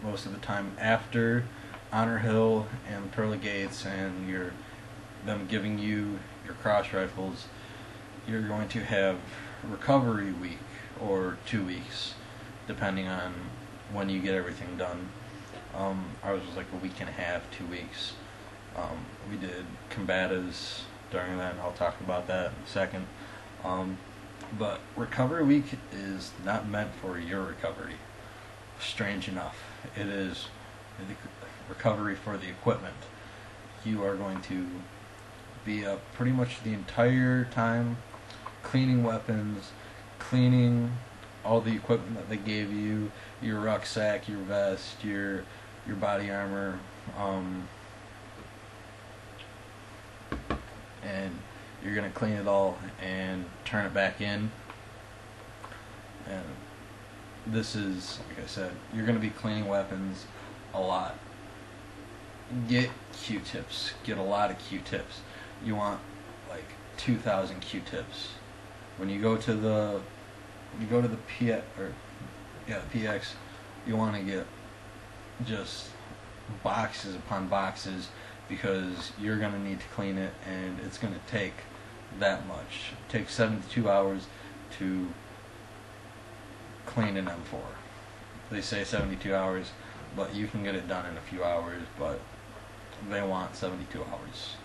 most of the time after Honor Hill and Pearly Gates and them giving you your cross rifles, you're going to have recovery week or 2 weeks, depending on when you get everything done. Ours was like a week and a half, 2 weeks. We did combatives during that, and I'll talk about that in a second. But recovery week is not meant for your recovery. Strange enough, it is the recovery for the equipment. You are going to be up pretty much the entire time cleaning weapons, cleaning all the equipment that they gave you, your rucksack, your vest, your body armor, and you're going to clean it all and turn it back in. And this is, like I said, you're going to be cleaning weapons a lot. Get Q-tips. Get a lot of Q-tips. You want like 2,000 Q-tips. When you go to the PX, you want to get just boxes upon boxes, because you're going to need to clean it, and it's going to take that much. It takes 72 hours to clean an M4. They say 72 hours, but you can get it done in a few hours, but they want 72 hours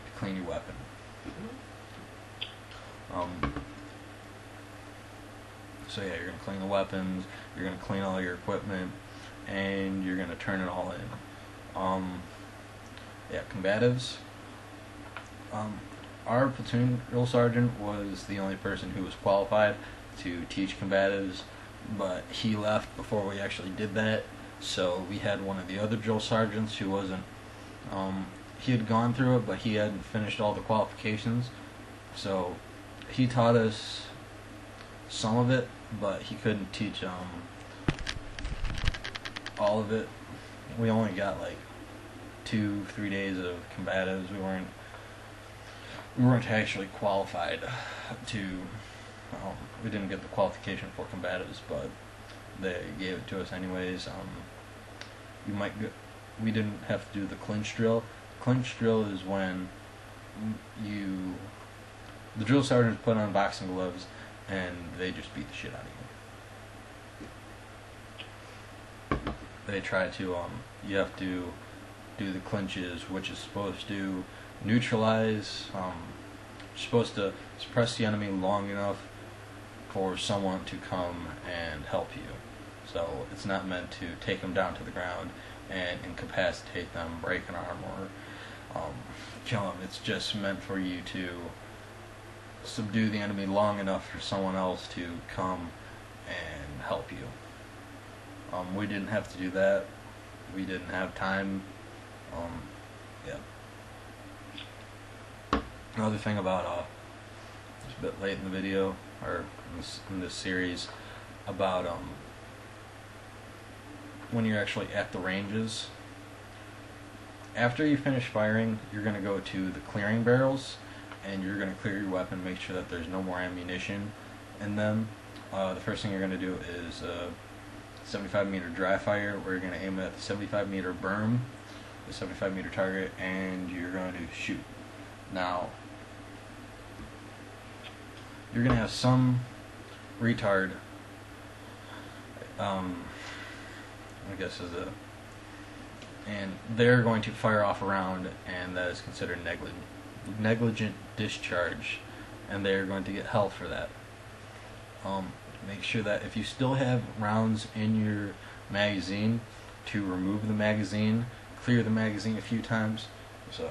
to clean your weapon. So yeah, you're going to clean the weapons, you're going to clean all your equipment, and you're going to turn it all in. Yeah, combatives. Our platoon drill sergeant was the only person who was qualified to teach combatives, but he left before we actually did that. So we had one of the other drill sergeants who wasn't. He had gone through it, but he hadn't finished all the qualifications. So he taught us some of it, but he couldn't teach all of it. We only got like 2-3 days of combatives. We weren't actually qualified to. We didn't get the qualification for combatives, but they gave it to us anyways. We didn't have to do the clinch drill. Clinch drill is when the drill sergeants put on boxing gloves and they just beat the shit out of you. They try to, you have to do the clinches, which is supposed to neutralize, you're supposed to suppress the enemy long enough for someone to come and help you. So it's not meant to take them down to the ground and incapacitate them, break an arm, or kill them. It's just meant for you to subdue the enemy long enough for someone else to come and help you. We didn't have to do that. We didn't have time. Yeah. Another thing about it's a bit late in the video, or in this series, about when you're actually at the ranges. After you finish firing, you're going to go to the clearing barrels, and you're going to clear your weapon, make sure that there's no more ammunition in them. The first thing you're going to do is 75 meter dry fire, where you're going to aim at the 75 meter berm, the 75 meter target, and you're going to shoot. Now, you're going to have some retard, I guess and they're going to fire off a round, and that is considered negligent discharge, and they're going to get hell for that. Make sure that if you still have rounds in your magazine, to remove the magazine, clear the magazine a few times. So,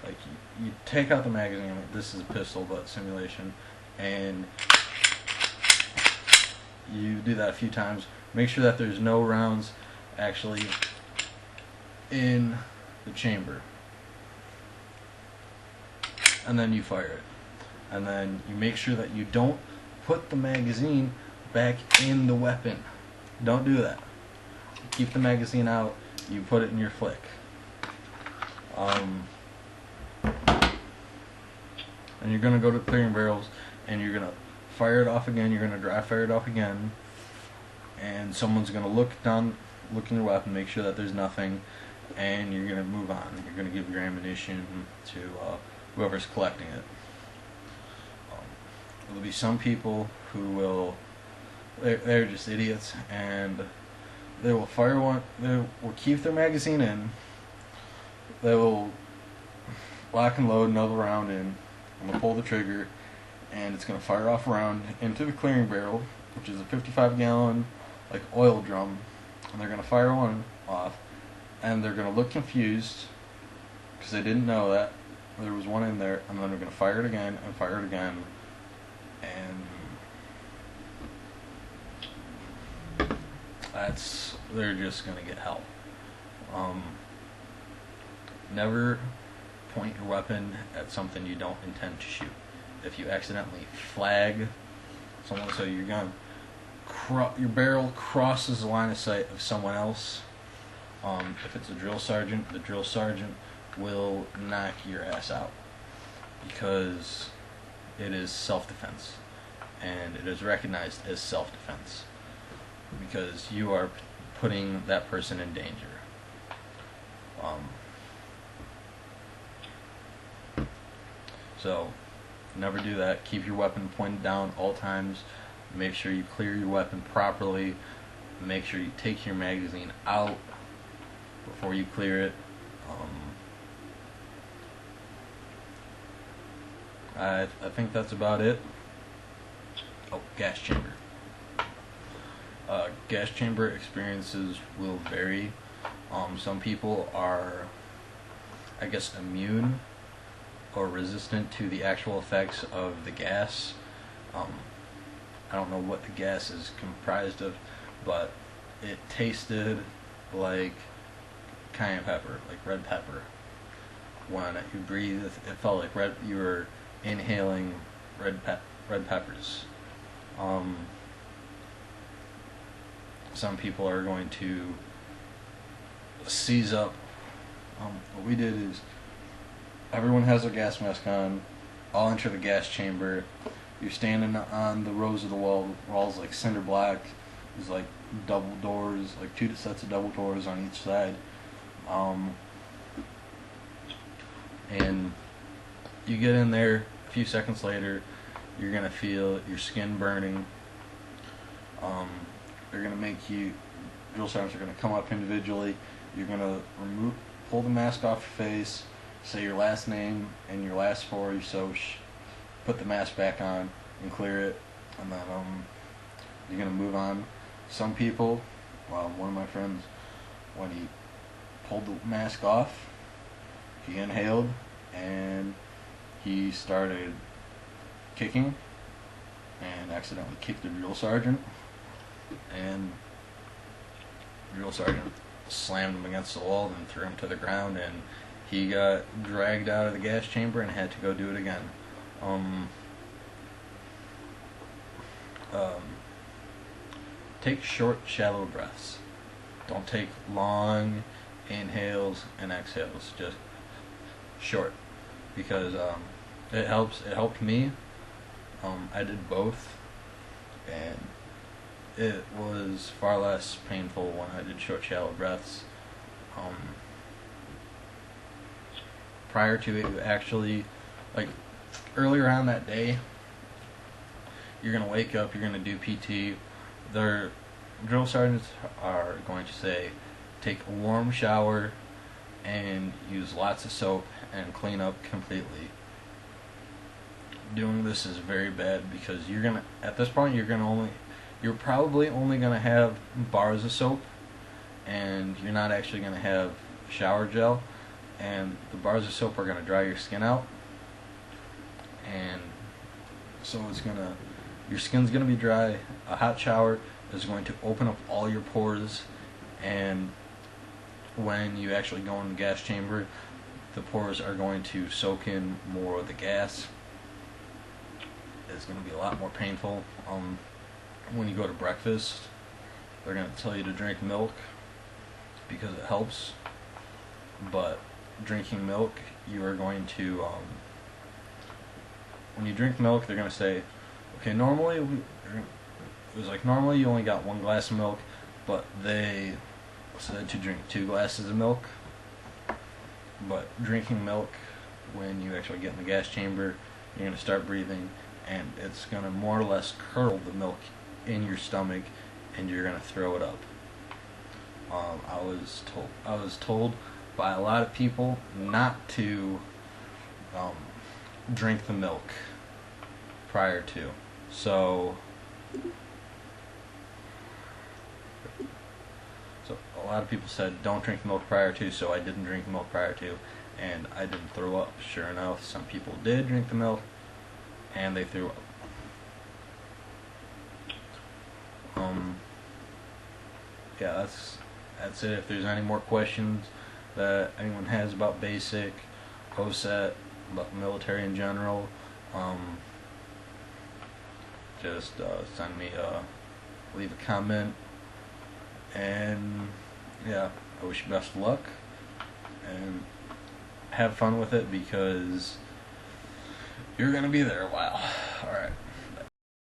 like, you take out the magazine, like, this is a pistol but simulation, and you do that a few times. Make sure that there's no rounds actually in the chamber, and then you fire it. And then you make sure that you don't put the magazine back in the weapon. Don't do that. Keep the magazine out. You put it in your flick. And you're going to go to clearing barrels, and you're going to fire it off again. You're going to dry fire it off again, and someone's going to look in your weapon, make sure that there's nothing, and you're going to move on. You're going to give your ammunition to whoever's collecting it. There'll be some people who will, they're just idiots, and they will fire one, they will keep their magazine in, they will lock and load another round in, I'm going to pull the trigger, and it's going to fire off a round into the clearing barrel, which is a 55-gallon like oil drum, and they're going to fire one off, and they're going to look confused because they didn't know that there was one in there, and then they're going to fire it again and fire it again, and they're just going to get help. Never point your weapon at something you don't intend to shoot. If you accidentally flag someone, so your gun, your barrel crosses the line of sight of someone else, if it's a drill sergeant, the drill sergeant will knock your ass out because it is self-defense, and it is recognized as self-defense because you are putting that person in danger. So never do that. Keep your weapon pointed down all times. Make sure you clear your weapon properly. Make sure you take your magazine out before you clear it. I think that's about it. Oh, gas chamber. Gas chamber experiences will vary. Some people are, I guess, immune or resistant to the actual effects of the gas. I don't know what the gas is comprised of, but it tasted like cayenne pepper, like red pepper. When you breathe, it felt like you were inhaling red peppers. Some people are going to seize up. What we did is everyone has their gas mask on. I'll enter the gas chamber. You're standing on the rows of the walls like cinder block. There's like double doors, like 2 sets of double doors on each side. And you get in there, a few seconds later, you're going to feel your skin burning. They're going to make you, drill sergeants are going to come up individually. You're going to pull the mask off your face, say your last name and your last 4 of your SOCH, put the mask back on and clear it, and then you're going to move on. Some people, one of my friends, when he pulled the mask off, he inhaled and he started kicking and accidentally kicked the drill sergeant, and the drill sergeant slammed him against the wall and threw him to the ground, and he got dragged out of the gas chamber and had to go do it again. Take short, shallow breaths. Don't take long inhales and exhales. Just short, because it helps. It helped me. I did both, and it was far less painful when I did short, shallow breaths. Prior to it, you actually, like, earlier on that day, you're going to wake up, you're going to do PT. Their drill sergeants are going to say, take a warm shower and use lots of soap and clean up completely. Doing this is very bad because at this point, you're probably only going to have bars of soap, and you're not actually going to have shower gel, and the bars of soap are going to dry your skin out, and so your skin's going to be dry. A hot shower is going to open up all your pores, and when you actually go in the gas chamber, the pores are going to soak in more of the gas. It's going to be a lot more painful. When you go to breakfast, they're going to tell you to drink milk because it helps, but drinking milk, you are going to, when you drink milk, they're going to say, okay, normally it was like normally you only got 1 glass of milk, but they said to drink 2 glasses of milk. But drinking milk, when you actually get in the gas chamber, you're going to start breathing, and it's going to more or less curdle the milk in your stomach, and you're going to throw it up. I was told by a lot of people not to drink the milk prior to. So a lot of people said don't drink milk prior to, so I didn't drink milk prior to, and I didn't throw up. Sure enough, some people did drink the milk, and they threw up. Yeah, that's it. If there's any more questions that anyone has about basic, OSAT, about military in general, just send me leave a comment, and yeah, I wish you best of luck, and have fun with it, because you're gonna be there a while. Alright.